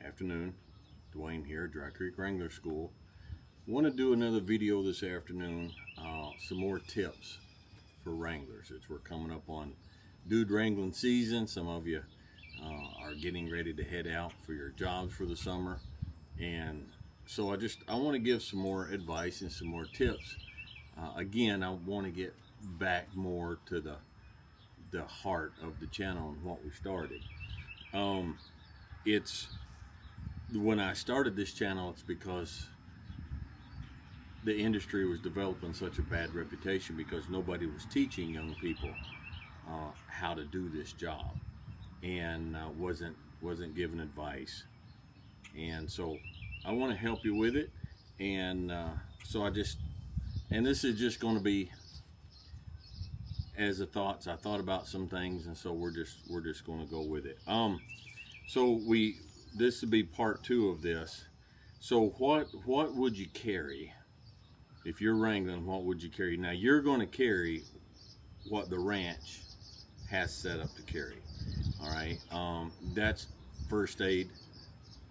Afternoon, Dwayne here, Dry Creek Wrangler School. Want to do another video this afternoon, some more tips for wranglers. We're coming up on dude wrangling season. Some of you are getting ready to head out for your jobs for the summer, and so I want to give some more advice and some more tips. Again, I want to get back more to the heart of the channel and what we started. It's when I started this channel, it's because the industry was developing such a bad reputation because nobody was teaching young people how to do this job, and wasn't giving advice. And so I want to help you with it, and this is just going to be as a thoughts. I thought about some things, and so we're just going to go with it. This would be part 2 of this. So what would you carry if you're wrangling? What would you carry? Now you're going to carry what the ranch has set up to carry. All right, that's first aid,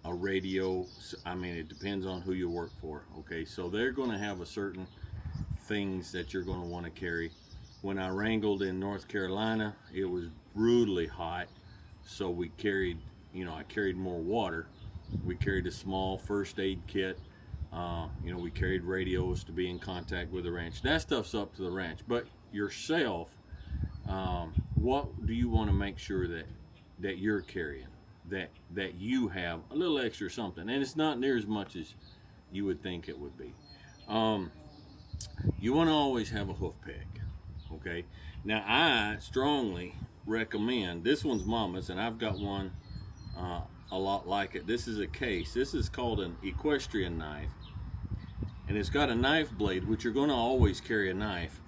a radio. I mean, it depends on who you work for. Okay, so they're going to have a certain things that you're going to want to carry. When I wrangled in North Carolina, it was brutally hot, so we carried, I carried more water. We carried a small first aid kit. We carried radios to be in contact with the ranch. That stuff's up to the ranch. But yourself, what do you want to make sure that you're carrying? That you have a little extra something, and it's not near as much as you would think it would be. You want to always have a hoof peg. Okay. Now I strongly recommend, this one's Mama's, and I've got one a lot like it. This is a case. This is called an equestrian knife, and it's got a knife blade, which you're going to always carry a knife.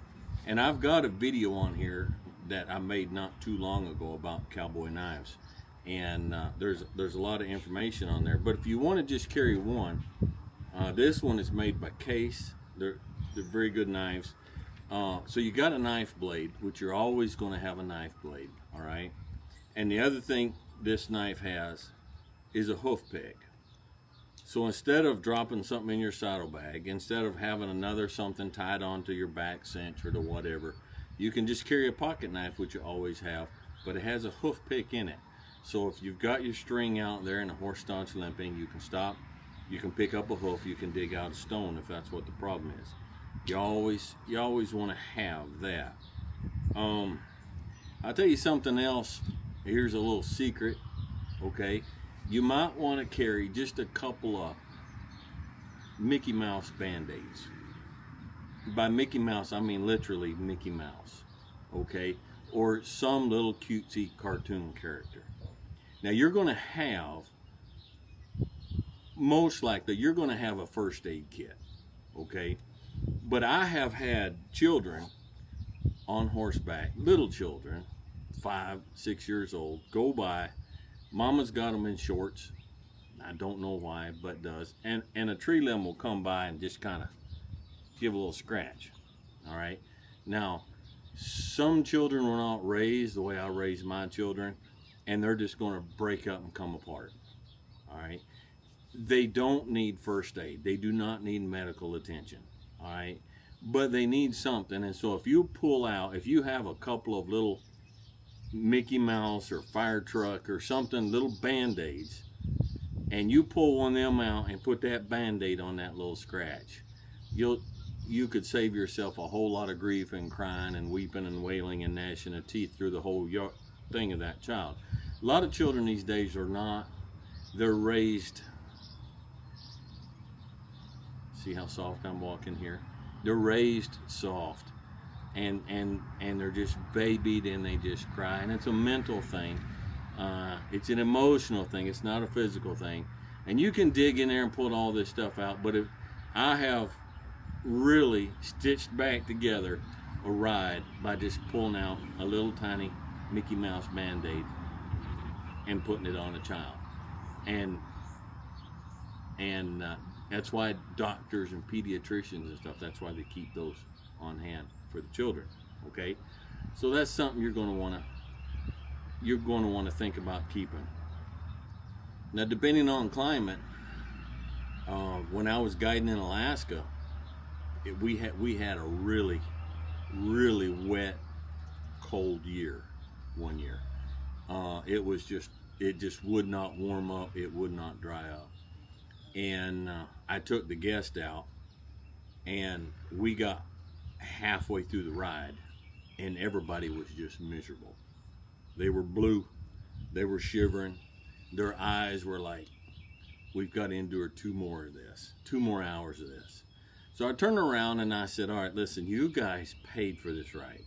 And I've got a video on here that I made not too long ago about cowboy knives, and there's a lot of information on there. But if you want to just carry one, this one is made by Case. They're very good knives. So you got a knife blade, which you're always going to have a knife blade. All right. And the other thing this knife has is a hoof peg. So instead of dropping something in your saddlebag, instead of having another something tied onto your back cinch or to whatever, you can just carry a pocket knife, which you always have, but it has a hoof pick in it. So if you've got your string out there and the horse starts limping, you can stop, you can pick up a hoof, you can dig out a stone if that's what the problem is. You always want to have that. I'll tell you something else. Here's a little secret. Okay, you might want to carry just a couple of Mickey Mouse band-aids. By Mickey Mouse, I mean literally Mickey Mouse. Okay, or some little cutesy cartoon character. Now you're going to have, most likely, you're going to have a first aid kit. Okay. But I have had children on horseback, little children, 5, 6 years old, go by. Mama's got them in shorts. I don't know why, but does. And a tree limb will come by and just kind of give a little scratch. All right. Now, some children were not raised the way I raised my children, and they're just going to break up and come apart. All right. They don't need first aid. They do not need medical attention. All right, but they need something. And so if you pull out, if you have a couple of little Mickey Mouse or fire truck or something, little band-aids, and you pull one of them out and put that band-aid on that little scratch, you could save yourself a whole lot of grief and crying and weeping and wailing and gnashing of teeth through the whole thing of that child. A lot of children these days are not. They're raised. See how soft I'm walking here? They're raised soft, and they're just babied, and they just cry, and it's a mental thing. It's an emotional thing. It's not a physical thing. And you can dig in there and pull all this stuff out, but if I have really stitched back together a ride by just pulling out a little tiny Mickey Mouse Band-Aid and putting it on a child, and that's why doctors and pediatricians and stuff, that's why they keep those on hand for the children. Okay, so that's something you're going to want to think about keeping. Now, depending on climate, when I was guiding in Alaska, we had a really wet, cold year one year. It just would not warm up. It would not dry up. And I took the guest out, and we got halfway through the ride, and everybody was just miserable. They were blue. They were shivering. Their eyes were like, we've got to endure 2 more of this, 2 more hours of this. So I turned around and I said, all right, listen, you guys paid for this ride.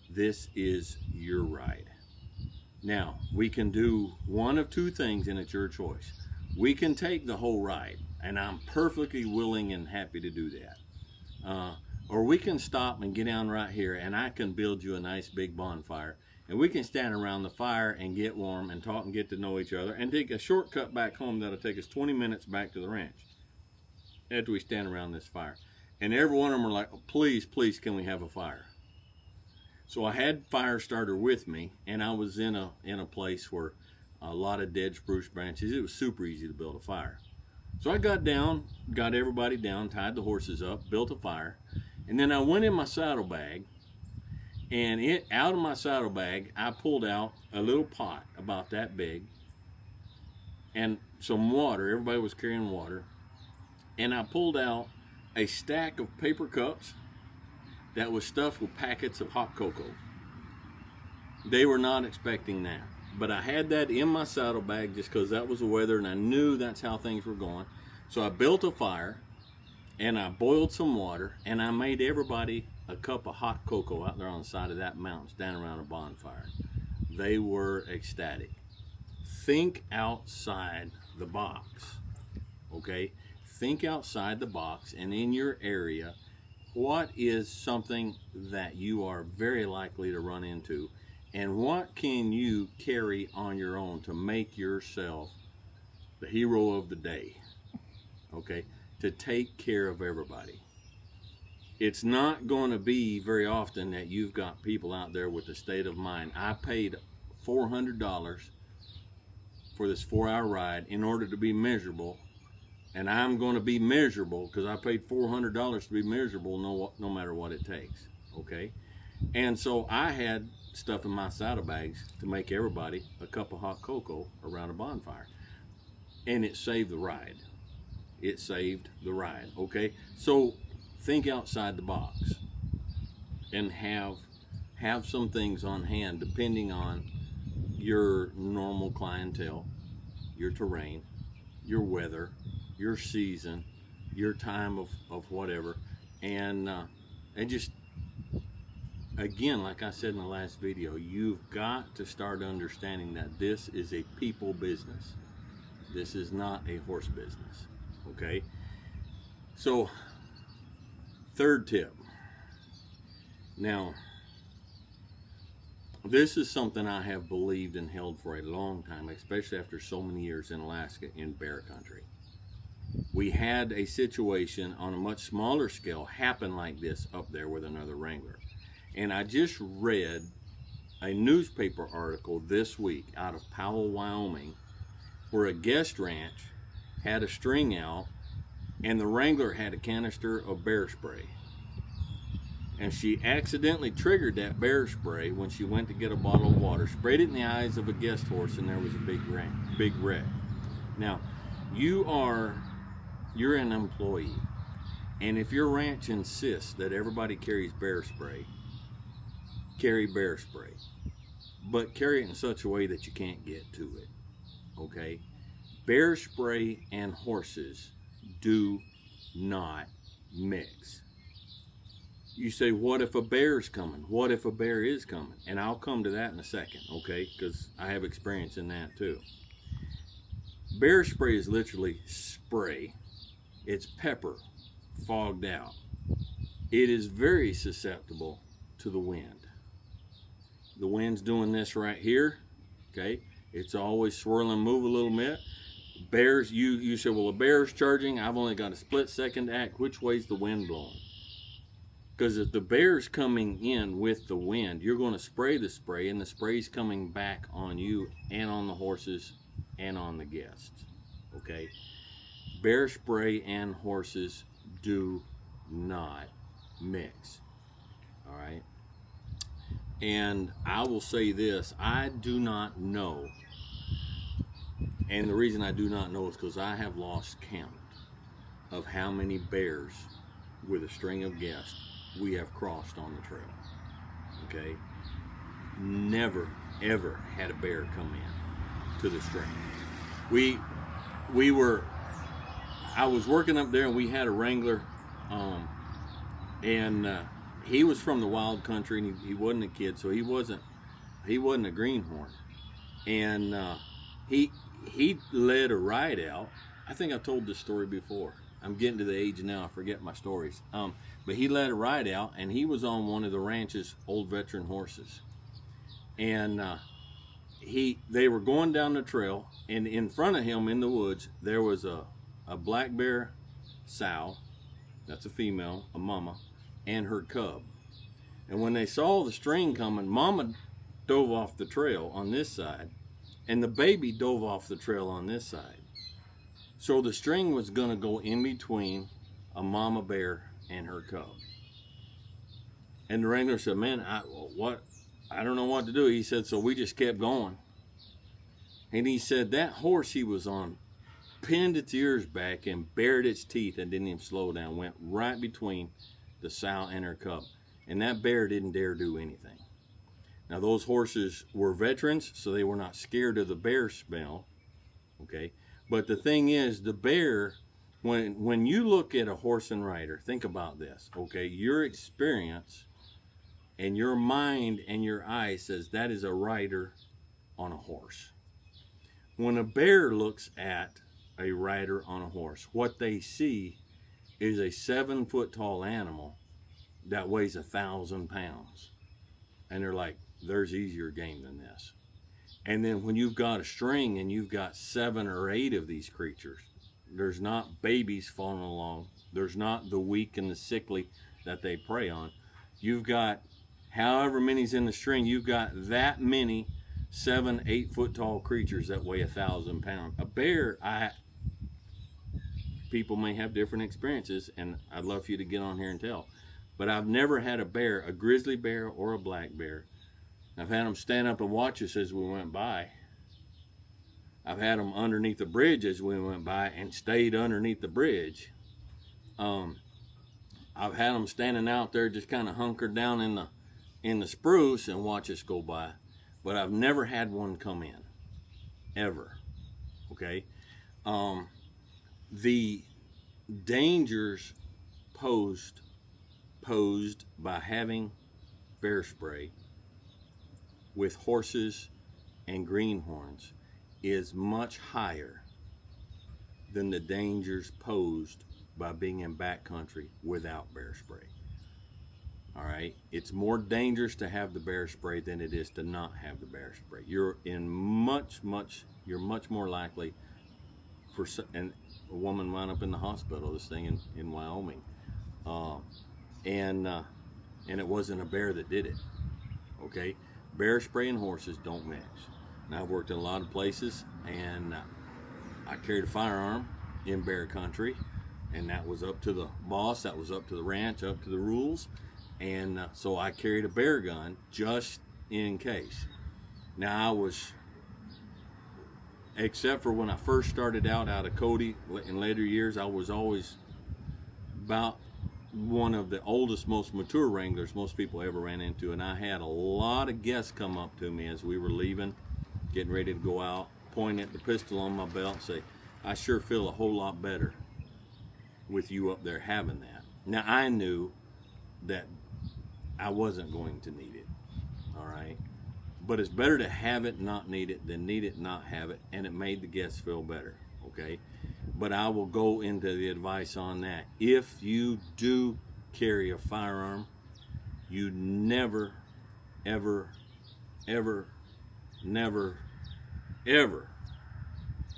This is your ride. Now, we can do one of 2 things, and it's your choice. We can take the whole ride, and I'm perfectly willing and happy to do that. Or we can stop and get down right here, and I can build you a nice big bonfire, and we can stand around the fire and get warm and talk and get to know each other and take a shortcut back home that'll take us 20 minutes back to the ranch after we stand around this fire. And every one of them were like, oh, please, can we have a fire? So I had fire starter with me, and I was in a place where a lot of dead spruce branches. It was super easy to build a fire. So I got down, got everybody down, tied the horses up, built a fire, and then I went in my saddlebag, and out of my saddlebag, I pulled out a little pot about that big and some water. Everybody was carrying water. And I pulled out a stack of paper cups that was stuffed with packets of hot cocoa. They were not expecting that. But I had that in my saddlebag just because that was the weather, and I knew that's how things were going. So I built a fire, and I boiled some water, and I made everybody a cup of hot cocoa out there on the side of that mountain, standing around a bonfire. They were ecstatic. Think outside the box, okay? Think outside the box, and in your area, what is something that you are very likely to run into, and what can you carry on your own to make yourself the hero of the day, okay? To take care of everybody. It's not going to be very often that you've got people out there with the state of mind. I paid $400 for this 4-hour ride in order to be miserable, and I'm going to be miserable because I paid $400 to be miserable no matter what it takes, okay? And so I had stuff in my saddlebags to make everybody a cup of hot cocoa around a bonfire, and it saved the ride. It saved the ride, okay? So think outside the box and have some things on hand depending on your normal clientele, your terrain, your weather, your season, your time of whatever, and just, again, like I said in the last video, you've got to start understanding that this is a people business. This is not a horse business, okay? So, third tip. Now, this is something I have believed and held for a long time, especially after so many years in Alaska in bear country. We had a situation on a much smaller scale happen like this up there with another wrangler. And I just read a newspaper article this week out of Powell, Wyoming, where a guest ranch had a string out and the wrangler had a canister of bear spray. And she accidentally triggered that bear spray when she went to get a bottle of water, sprayed it in the eyes of a guest horse, and there was a big wreck. Now, you're an employee, and if your ranch insists that everybody carries bear spray, carry bear spray, but carry it in such a way that you can't get to it, okay? Bear spray and horses do not mix. You say, what if a bear's coming? What if a bear is coming? And I'll come to that in a second, okay? Because I have experience in that too. Bear spray is literally spray. It's pepper fogged out. It is very susceptible to the wind. The wind's doing this right here, okay? It's always swirling, move a little bit. Bears, you say, well, a bear's charging. I've only got a split second to act. Which way's the wind blowing? Because if the bear's coming in with the wind, you're going to spray the spray, and the spray's coming back on you and on the horses and on the guests. Okay? Bear spray and horses do not mix. All right? And I will say this, I do not know, and the reason I do not know is because I have lost count of how many bears with a string of guests we have crossed on the trail. Okay? Never, ever had a bear come in to the string. I was working up there and we had a Wrangler, and he was from the wild country and he wasn't a kid, so he wasn't a greenhorn. And he led a ride out. I think I told this story before. I'm getting to the age now, I forget my stories. But he led a ride out and he was on one of the ranch's old veteran horses. And they were going down the trail, and in front of him in the woods there was a black bear sow, that's a female, a mama, and her cub. And when they saw the string coming, mama dove off the trail on this side and the baby dove off the trail on this side. So the string was going to go in between a mama bear and her cub. And the wrangler said, man, I don't know what to do. He said, so we just kept going. And he said that horse he was on pinned its ears back and bared its teeth and didn't even slow down, went right between the sow and her cub. And that bear didn't dare do anything. Now those horses were veterans, so they were not scared of the bear smell. Okay, but the thing is, the bear, when you look at a horse and rider, think about this. Okay, your experience and your mind and your eye says that is a rider on a horse. When a bear looks at a rider on a horse, what they see is a 7-foot tall animal that weighs 1,000 pounds. And they're like, there's easier game than this. And then when you've got a string and you've got 7 or 8 of these creatures, there's not babies falling along. There's not the weak and the sickly that they prey on. You've got however many's in the string, you've got that many 7, 8 foot tall creatures that weigh 1,000 pounds. A bear, people may have different experiences, and I'd love for you to get on here and tell. But I've never had a bear, a grizzly bear or a black bear. I've had them stand up and watch us as we went by. I've had them underneath the bridge as we went by and stayed underneath the bridge. I've had them standing out there just kind of hunkered down in the spruce and watch us go by. But I've never had one come in, ever. Okay? The dangers posed by having bear spray with horses and greenhorns is much higher than the dangers posed by being in backcountry without bear spray. All right, it's more dangerous to have the bear spray than it is to not have the bear spray. You're much more likely for, and a woman wound up in the hospital, this thing in Wyoming, and it wasn't a bear that did it. Okay, bear spray and horses don't mix. Now I've worked in a lot of places, and I carried a firearm in bear country, and that was up to the boss, that was up to the ranch, up to the rules. And so I carried a bear gun just in case. Now I was, except for when I first started out of Cody, in later years, I was always about one of the oldest, most mature wranglers most people ever ran into. And I had a lot of guests come up to me as we were leaving, getting ready to go out, point at the pistol on my belt and say, I sure feel a whole lot better with you up there having that. Now I knew that I wasn't going to need it, all right? But it's better to have it, not need it, than need it, not have it, and it made the guests feel better, okay? But I will go into the advice on that. If you do carry a firearm, you never, ever, ever, never, ever,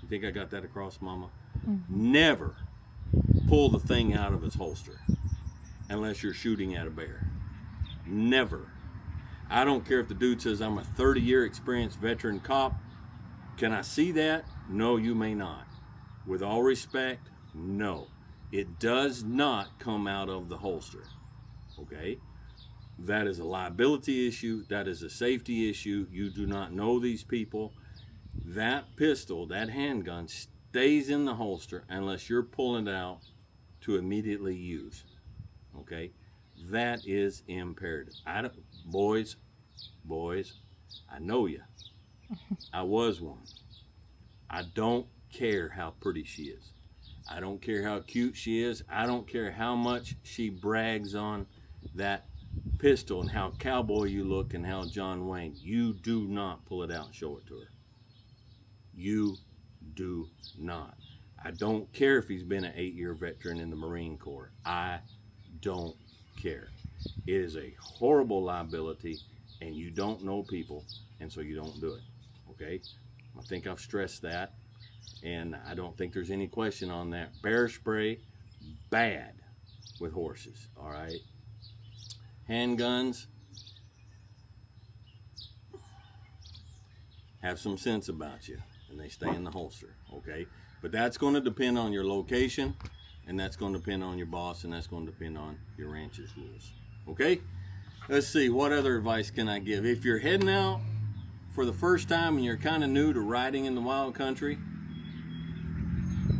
you think I got that across, Mama? Mm-hmm. Never pull the thing out of its holster unless you're shooting at a bear. Never. I don't care if the dude says I'm a 30-year experienced veteran cop. Can I see that? No, you may not. With all respect, no. It does not come out of the holster. Okay? That is a liability issue. That is a safety issue. You do not know these people. That pistol, that handgun, stays in the holster unless you're pulling it out to immediately use. Okay? That is imperative. Boys, I know you. I was one. I don't care how pretty she is. I don't care how cute she is. I don't care how much she brags on that pistol and how cowboy you look and how John Wayne. You do not pull it out and show it to her. You do not. I don't care if he's been an 8-year veteran in the Marine Corps. I don't care. It is a horrible liability, and you don't know people, and so you don't do it. Okay? I think I've stressed that, and I don't think there's any question on that. Bear spray, bad with horses. All right? Handguns, have some sense about you, and they stay in the holster. Okay? But that's going to depend on your location, and that's going to depend on your boss, and that's going to depend on your ranch's rules. Okay? Let's see, what other advice can I give? If you're heading out for the first time and you're kind of new to riding in the wild country,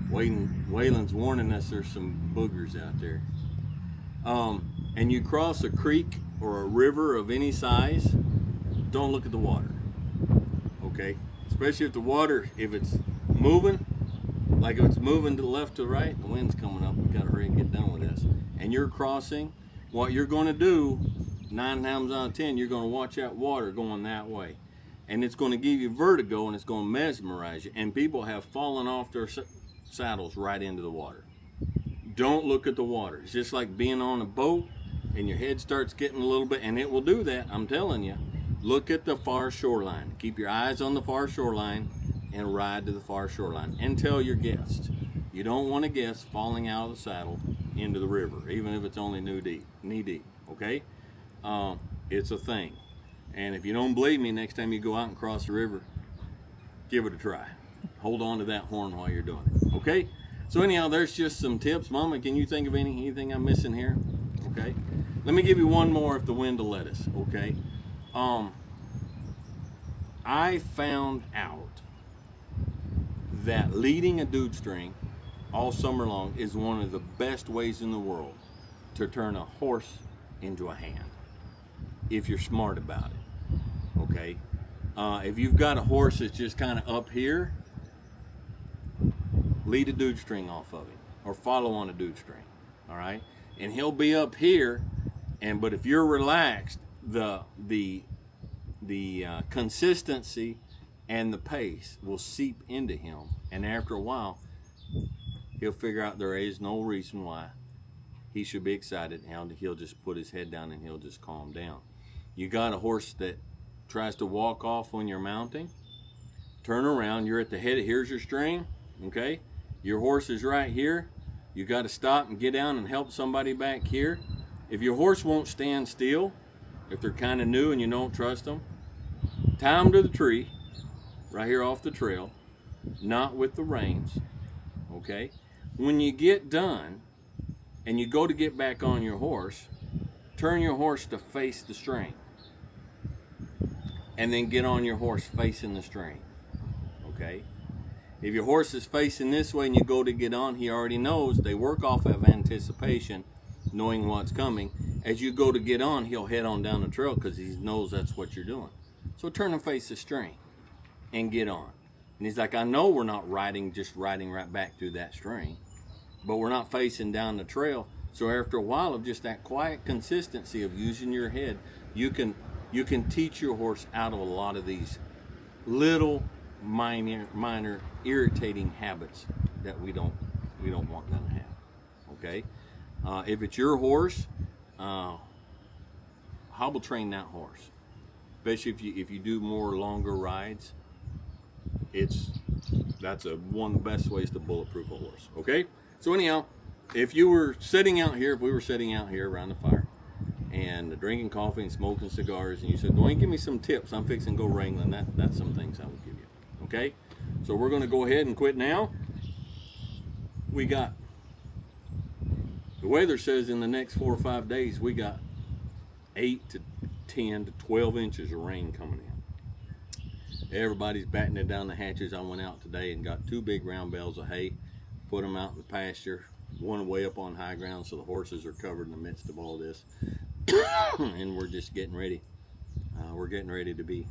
Waylon's warning us there's some boogers out there. And you cross a creek or a river of any size, don't look at the water. Okay? Especially if the water, if it's moving, like if it's moving to the left to the right, the wind's coming up, we gotta hurry and get done with this. And you're crossing, what you're gonna do, 9 times out of 10, you're gonna watch that water going that way. And it's gonna give you vertigo and it's gonna mesmerize you. And people have fallen off their saddles right into the water. Don't look at the water. It's just like being on a boat and your head starts getting a little bit, and it will do that, I'm telling you. Look at the far shoreline. Keep your eyes on the far shoreline and ride to the far shoreline and tell your guests. You don't want a guest falling out of the saddle into the river, even if it's only knee deep, okay? It's a thing. And if you don't believe me, next time you go out and cross the river, give it a try. Hold on to that horn while you're doing it, okay? So anyhow, there's just some tips. Mama, can you think of anything I'm missing here? Okay. Let me give you one more if the wind will let us, okay? I found out that leading a dude string all summer long is one of the best ways in the world to turn a horse into a hand, if you're smart about it, okay? If you've got a horse that's just kind of up here, lead a dude string off of him or follow on a dude string, all right? And he'll be up here, but if you're relaxed, the consistency and the pace will seep into him, and after a while he'll figure out there is no reason why he should be excited, and he'll just put his head down and he'll just calm down. You got a horse that tries to walk off when you're mounting, turn around, you're at the head, here's your string, okay? Your horse is right here. You got to stop and get down and help somebody back here. If your horse won't stand still, if they're kind of new and you don't trust them, tie them to the tree right here off the trail, not with the reins, okay? When you get done and you go to get back on your horse, turn your horse to face the string, and then get on your horse facing the string, okay? If your horse is facing this way and you go to get on, he already knows. They work off of anticipation, knowing what's coming. As you go to get on, he'll head on down the trail because he knows that's what you're doing. So turn and face the string and get on. And he's like, I know we're not just riding right back through that string, but we're not facing down the trail. So after a while of just that quiet consistency of using your head, you can teach your horse out of a lot of these little minor irritating habits that we don't want them to have. Okay, if it's your horse, hobble train that horse, especially if you do more longer rides. That's one of the best ways to bulletproof a horse. Okay, so anyhow, if we were sitting out here around the fire and drinking coffee and smoking cigars, and you said, Dwayne, give me some tips, I'm fixing to go wrangling, that's some things I would give you. Okay, So we're going to go ahead and quit now. We got, the weather says in the next 4 or 5 days, we got 8 to 10 to 12 inches of rain coming in. Everybody's battening down the hatches. I went out today and got 2 big round bales of hay, put them out in the pasture, one way up on high ground so the horses are covered in the midst of all this. And we're just getting ready. We're getting ready to be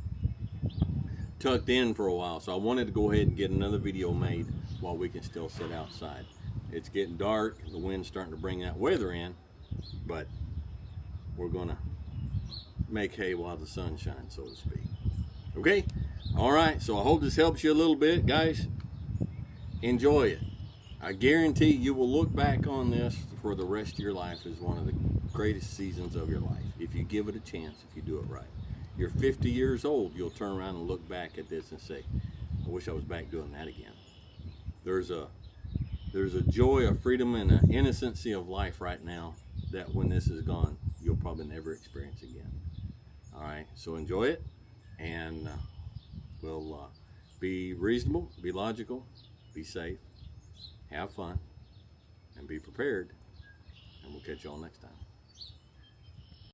tucked in for a while. So I wanted to go ahead and get another video made while we can still sit outside. It's getting dark, the wind's starting to bring that weather in, but we're gonna make hay while the sun shines, so to speak. Okay? All right, so I hope this helps you a little bit, guys. Enjoy it. I guarantee you will look back on this for the rest of your life as one of the greatest seasons of your life, if you give it a chance, if you do it right. You're 50 years old, you'll turn around and look back at this and say, I wish I was back doing that again. There's a joy, a freedom, and an innocency of life right now that when this is gone, you'll probably never experience again. All right, so enjoy it, and we'll be reasonable, be logical, be safe, have fun, and be prepared, and we'll catch you all next time.